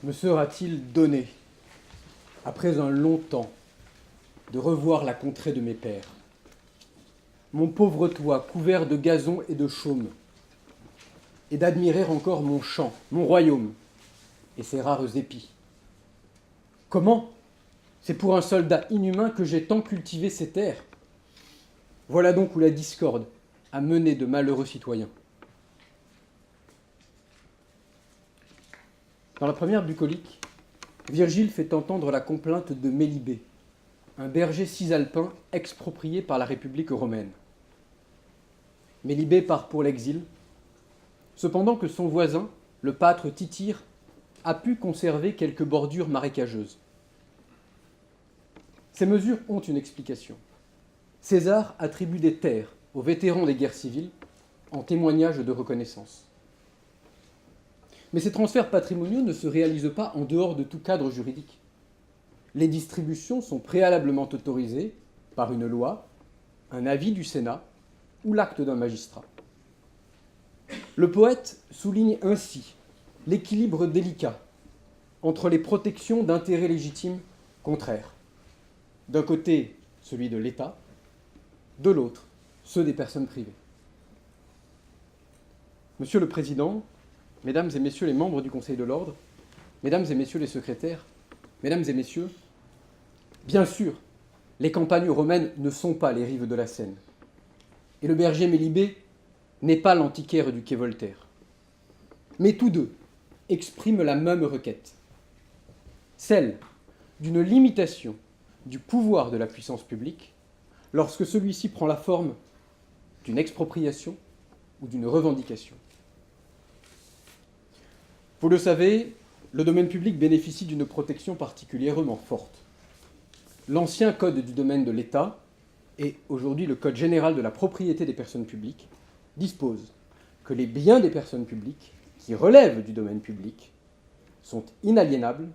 me sera-t-il donné, après un long temps, de revoir la contrée de mes pères, mon pauvre toit couvert de gazon et de chaume, et d'admirer encore mon champ, mon royaume, et ses rares épis. Comment? C'est pour un soldat inhumain que j'ai tant cultivé ces terres. Voilà donc où la discorde a mené de malheureux citoyens. Dans la première bucolique, Virgile fait entendre la complainte de Mélibée, un berger cisalpin exproprié par la République romaine. Mélibée part pour l'exil, cependant que son voisin, le pâtre Tityre, a pu conserver quelques bordures marécageuses. Ces mesures ont une explication. César attribue des terres aux vétérans des guerres civiles en témoignage de reconnaissance. Mais ces transferts patrimoniaux ne se réalisent pas en dehors de tout cadre juridique. Les distributions sont préalablement autorisées par une loi, un avis du Sénat ou l'acte d'un magistrat. Le poète souligne ainsi l'équilibre délicat entre les protections d'intérêts légitimes contraires. D'un côté, celui de l'État, de l'autre, ceux des personnes privées. Monsieur le Président, Mesdames et Messieurs les membres du Conseil de l'Ordre, Mesdames et Messieurs les secrétaires, Mesdames et Messieurs, bien sûr, les campagnes romaines ne sont pas les rives de la Seine. Et le berger Mélibée n'est pas l'antiquaire du quai Voltaire. Mais tous deux expriment la même requête, celle d'une limitation du pouvoir de la puissance publique lorsque celui-ci prend la forme d'une expropriation ou d'une revendication. Vous le savez, le domaine public bénéficie d'une protection particulièrement forte. L'ancien code du domaine de l'État, et aujourd'hui le code général de la propriété des personnes publiques, dispose que les biens des personnes publiques qui relèvent du domaine public sont inaliénables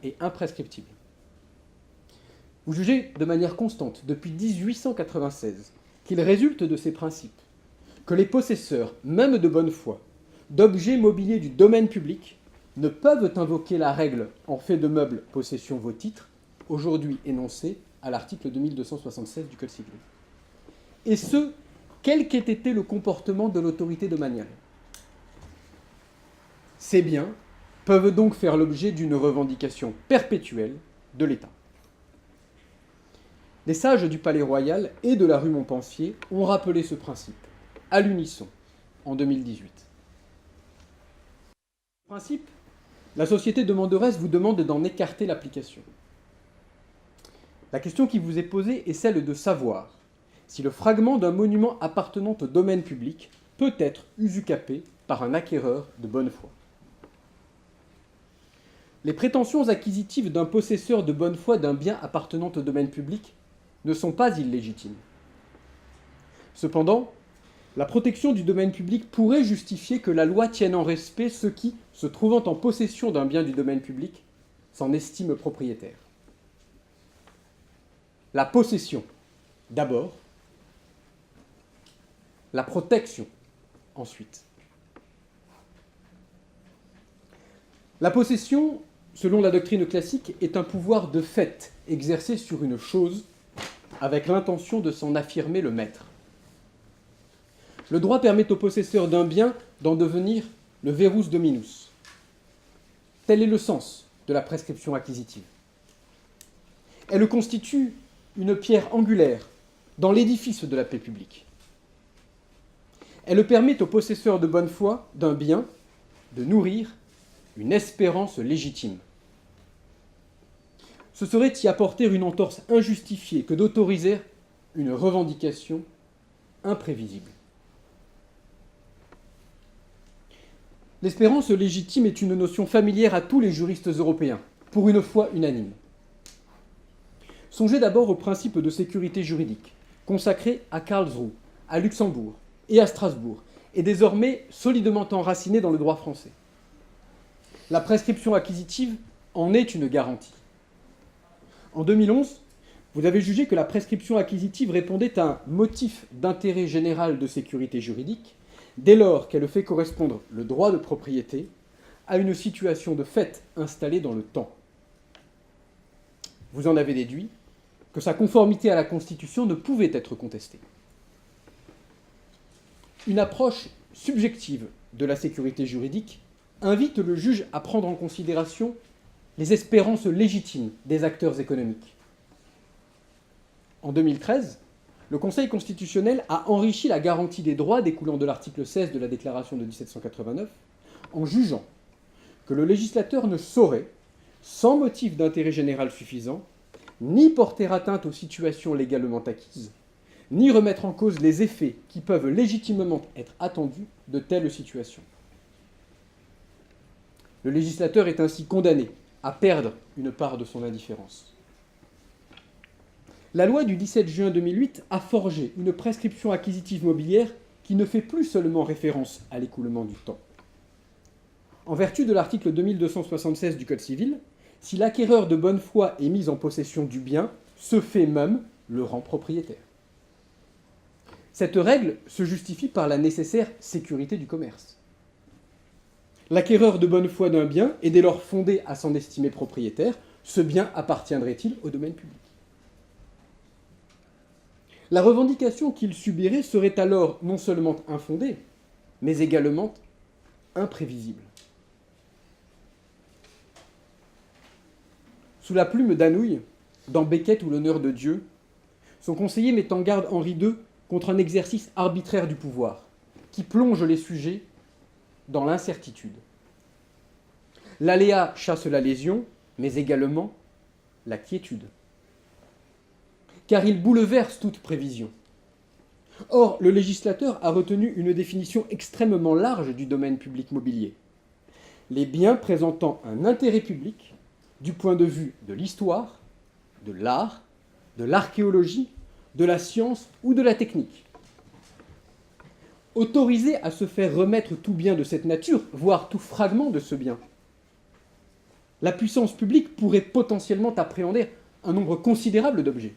et imprescriptibles. Vous jugez de manière constante, depuis 1896, qu'il résulte de ces principes que les possesseurs, même de bonne foi, d'objets mobiliers du domaine public ne peuvent invoquer la règle en fait de meubles possession vos titres, aujourd'hui énoncée à l'article 2276 du Code civil. Et ce, quel qu'ait été le comportement de l'autorité domaniale. Ces biens peuvent donc faire l'objet d'une revendication perpétuelle de l'État. Les sages du Palais Royal et de la rue Montpensier ont rappelé ce principe, à l'unisson, en 2018. Principe, la société demanderesse vous demande d'en écarter l'application. La question qui vous est posée est celle de savoir si le fragment d'un monument appartenant au domaine public peut être usucapé par un acquéreur de bonne foi. Les prétentions acquisitives d'un possesseur de bonne foi d'un bien appartenant au domaine public ne sont pas illégitimes. Cependant, la protection du domaine public pourrait justifier que la loi tienne en respect ceux qui, se trouvant en possession d'un bien du domaine public, s'en estiment propriétaires. La possession, d'abord. La protection, ensuite. La possession, selon la doctrine classique, est un pouvoir de fait exercé sur une chose avec l'intention de s'en affirmer le maître. Le droit permet au possesseur d'un bien d'en devenir le verus dominus. Tel est le sens de la prescription acquisitive. Elle constitue une pierre angulaire dans l'édifice de la paix publique. Elle permet au possesseur de bonne foi d'un bien de nourrir une espérance légitime. Ce serait y apporter une entorse injustifiée que d'autoriser une revendication imprévisible. L'espérance légitime est une notion familière à tous les juristes européens, pour une fois unanime. Songez d'abord au principe de sécurité juridique, consacré à Karlsruhe, à Luxembourg et à Strasbourg, et désormais solidement enraciné dans le droit français. La prescription acquisitive en est une garantie. En 2011, vous avez jugé que la prescription acquisitive répondait à un motif d'intérêt général de sécurité juridique, dès lors qu'elle fait correspondre le droit de propriété à une situation de fait installée dans le temps. Vous en avez déduit que sa conformité à la Constitution ne pouvait être contestée. Une approche subjective de la sécurité juridique invite le juge à prendre en considération les espérances légitimes des acteurs économiques. En 2013, le Conseil constitutionnel a enrichi la garantie des droits découlant de l'article 16 de la Déclaration de 1789 en jugeant que le législateur ne saurait, sans motif d'intérêt général suffisant, ni porter atteinte aux situations légalement acquises, ni remettre en cause les effets qui peuvent légitimement être attendus de telles situations. Le législateur est ainsi condamné à perdre une part de son indifférence. La loi du 17 juin 2008 a forgé une prescription acquisitive mobilière qui ne fait plus seulement référence à l'écoulement du temps. En vertu de l'article 2276 du Code civil, si l'acquéreur de bonne foi est mis en possession du bien, ce fait même le rend propriétaire. Cette règle se justifie par la nécessaire sécurité du commerce. L'acquéreur de bonne foi d'un bien est dès lors fondé à s'en estimer propriétaire, ce bien appartiendrait-il au domaine public ? La revendication qu'il subirait serait alors non seulement infondée, mais également imprévisible. Sous la plume d'Anouilh, dans Becket ou l'honneur de Dieu, son conseiller met en garde Henri II contre un exercice arbitraire du pouvoir, qui plonge les sujets dans l'incertitude. L'aléa chasse la lésion, mais également la quiétude. Car il bouleverse toute prévision. Or, le législateur a retenu une définition extrêmement large du domaine public mobilier. Les biens présentant un intérêt public du point de vue de l'histoire, de l'art, de l'archéologie, de la science ou de la technique. Autorisé à se faire remettre tout bien de cette nature, voire tout fragment de ce bien, la puissance publique pourrait potentiellement appréhender un nombre considérable d'objets.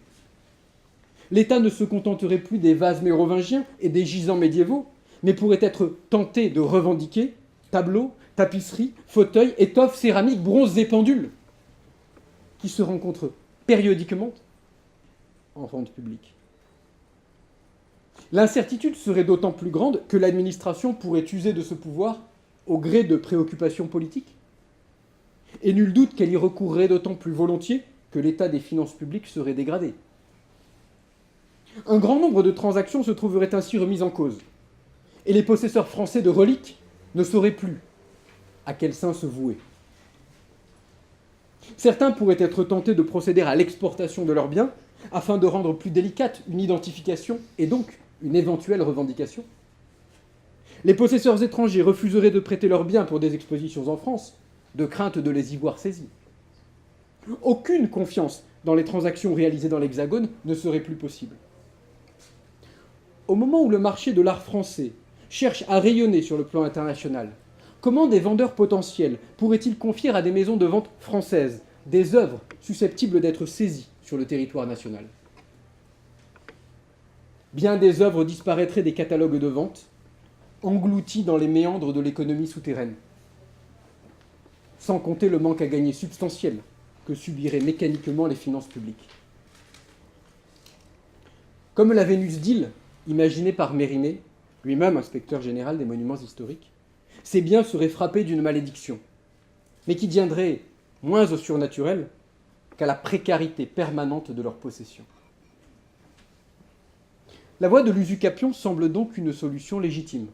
L'État ne se contenterait plus des vases mérovingiens et des gisants médiévaux, mais pourrait être tenté de revendiquer tableaux, tapisseries, fauteuils, étoffes, céramiques, bronzes et pendules, qui se rencontrent périodiquement en vente publique. L'incertitude serait d'autant plus grande que l'administration pourrait user de ce pouvoir au gré de préoccupations politiques. Et nul doute qu'elle y recourrait d'autant plus volontiers que l'état des finances publiques serait dégradé. Un grand nombre de transactions se trouveraient ainsi remises en cause, et les possesseurs français de reliques ne sauraient plus à quel saint se vouer. Certains pourraient être tentés de procéder à l'exportation de leurs biens afin de rendre plus délicate une identification et donc une éventuelle revendication. Les possesseurs étrangers refuseraient de prêter leurs biens pour des expositions en France, de crainte de les y voir saisis. Aucune confiance dans les transactions réalisées dans l'Hexagone ne serait plus possible. Au moment où le marché de l'art français cherche à rayonner sur le plan international, comment des vendeurs potentiels pourraient-ils confier à des maisons de vente françaises des œuvres susceptibles d'être saisies sur le territoire national ? Bien des œuvres disparaîtraient des catalogues de vente, englouties dans les méandres de l'économie souterraine, sans compter le manque à gagner substantiel que subiraient mécaniquement les finances publiques. Comme la Vénus d'île, imaginée par Mérimée, lui-même inspecteur général des monuments historiques, ces biens seraient frappés d'une malédiction, mais qui tiendrait moins au surnaturel qu'à la précarité permanente de leur possession. La voie de l'usucapion semble donc une solution légitime,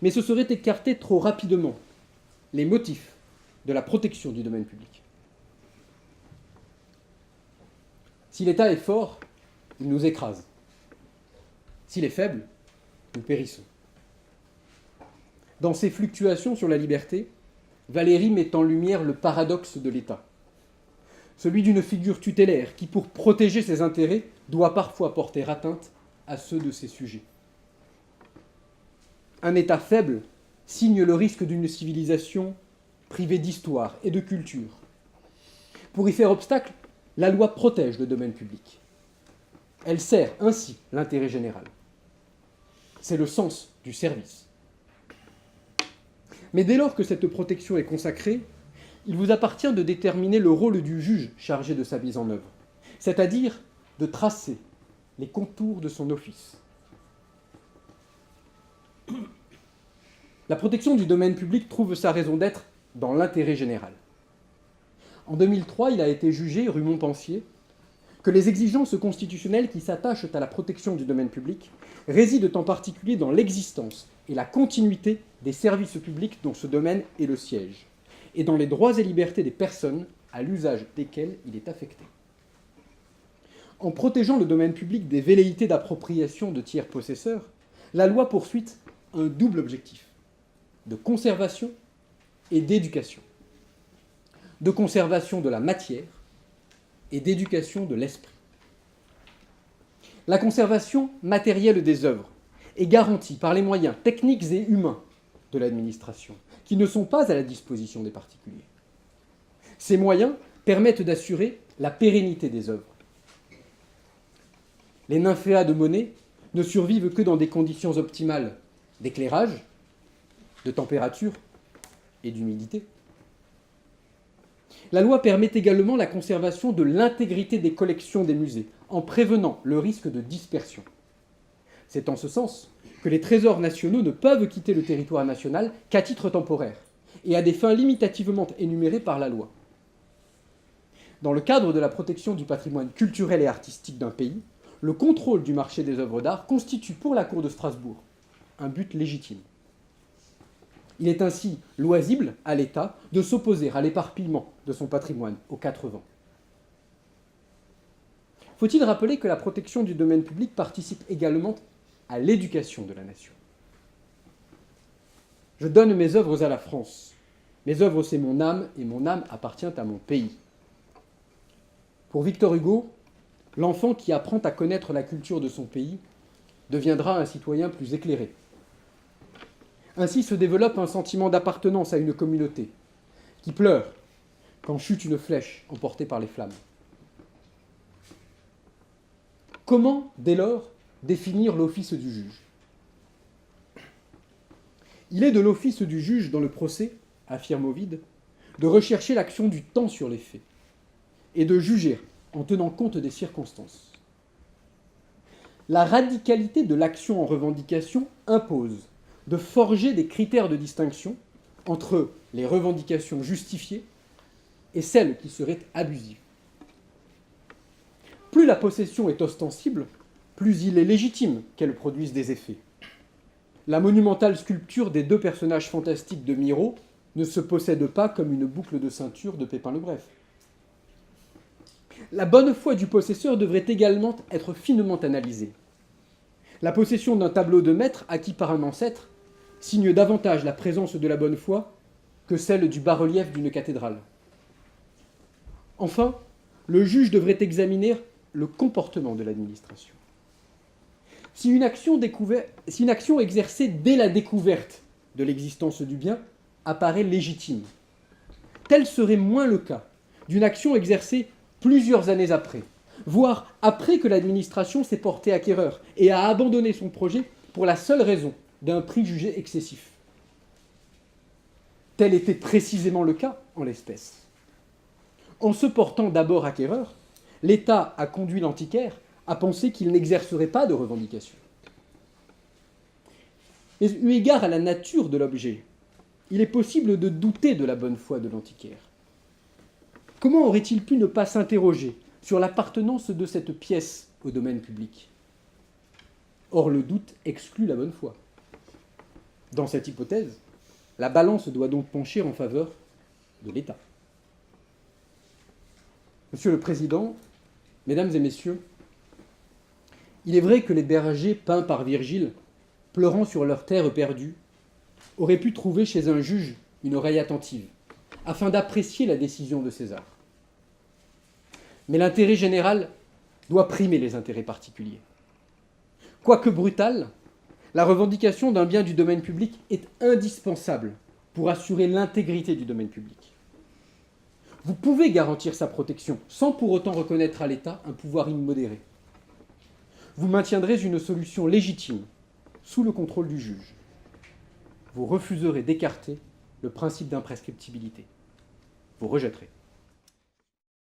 mais ce serait écarter trop rapidement les motifs de la protection du domaine public. Si l'État est fort, il nous écrase. S'il est faible, nous périssons. Dans ses fluctuations sur la liberté, Valéry met en lumière le paradoxe de l'État, celui d'une figure tutélaire qui, pour protéger ses intérêts, doit parfois porter atteinte à ceux de ses sujets. Un État faible signe le risque d'une civilisation privée d'histoire et de culture. Pour y faire obstacle, la loi protège le domaine public. Elle sert ainsi l'intérêt général. C'est le sens du service. Mais dès lors que cette protection est consacrée, il vous appartient de déterminer le rôle du juge chargé de sa mise en œuvre, c'est-à-dire de tracer les contours de son office. La protection du domaine public trouve sa raison d'être dans l'intérêt général. En 2003, il a été jugé, rue Montpensier, que les exigences constitutionnelles qui s'attachent à la protection du domaine public résident en particulier dans l'existence et la continuité des services publics dont ce domaine est le siège, et dans les droits et libertés des personnes à l'usage desquelles il est affecté. En protégeant le domaine public des velléités d'appropriation de tiers possesseurs, la loi poursuit un double objectif, de conservation et d'éducation. De conservation de la matière et d'éducation de l'esprit. La conservation matérielle des œuvres est garantie par les moyens techniques et humains de l'administration, qui ne sont pas à la disposition des particuliers. Ces moyens permettent d'assurer la pérennité des œuvres. Les nymphéas de Monet ne survivent que dans des conditions optimales d'éclairage, de température et d'humidité. La loi permet également la conservation de l'intégrité des collections des musées, en prévenant le risque de dispersion. C'est en ce sens que les trésors nationaux ne peuvent quitter le territoire national qu'à titre temporaire, et à des fins limitativement énumérées par la loi. Dans le cadre de la protection du patrimoine culturel et artistique d'un pays, le contrôle du marché des œuvres d'art constitue pour la Cour de Strasbourg un but légitime. Il est ainsi loisible à l'État de s'opposer à l'éparpillement de son patrimoine aux quatre vents. Faut-il rappeler que la protection du domaine public participe également à l'éducation de la nation? Je donne mes œuvres à la France. Mes œuvres, c'est mon âme, et mon âme appartient à mon pays. Pour Victor Hugo, l'enfant qui apprend à connaître la culture de son pays deviendra un citoyen plus éclairé. Ainsi se développe un sentiment d'appartenance à une communauté, qui pleure quand chute une flèche emportée par les flammes. Comment, dès lors, définir l'office du juge? Il est de l'office du juge dans le procès, affirme Ovide, de rechercher l'action du temps sur les faits, et de juger en tenant compte des circonstances. La radicalité de l'action en revendication impose de forger des critères de distinction entre les revendications justifiées et celles qui seraient abusives. Plus la possession est ostensible, plus il est légitime qu'elle produise des effets. La monumentale sculpture des deux personnages fantastiques de Miro ne se possède pas comme une boucle de ceinture de Pépin le Bref. La bonne foi du possesseur devrait également être finement analysée. La possession d'un tableau de maître acquis par un ancêtre signe davantage la présence de la bonne foi que celle du bas-relief d'une cathédrale. Enfin, le juge devrait examiner le comportement de l'administration. Si une action exercée dès la découverte de l'existence du bien apparaît légitime, tel serait moins le cas d'une action exercée plusieurs années après, voire après que l'administration s'est portée acquéreur et a abandonné son projet pour la seule raison d'un prix jugé excessif. Tel était précisément le cas en l'espèce. En se portant d'abord acquéreur, l'État a conduit l'antiquaire à penser qu'il n'exercerait pas de revendication. Mais eu égard à la nature de l'objet, il est possible de douter de la bonne foi de l'antiquaire. Comment aurait-il pu ne pas s'interroger sur l'appartenance de cette pièce au domaine public? Or, le doute exclut la bonne foi. Dans cette hypothèse, la balance doit donc pencher en faveur de l'État. Monsieur le Président, Mesdames et Messieurs, il est vrai que les bergers peints par Virgile, pleurant sur leur terre perdue, auraient pu trouver chez un juge une oreille attentive, afin d'apprécier la décision de César. Mais l'intérêt général doit primer les intérêts particuliers. Quoique brutale, la revendication d'un bien du domaine public est indispensable pour assurer l'intégrité du domaine public. Vous pouvez garantir sa protection sans pour autant reconnaître à l'État un pouvoir immodéré. Vous maintiendrez une solution légitime sous le contrôle du juge. Vous refuserez d'écarter le principe d'imprescriptibilité. Vous rejetterez.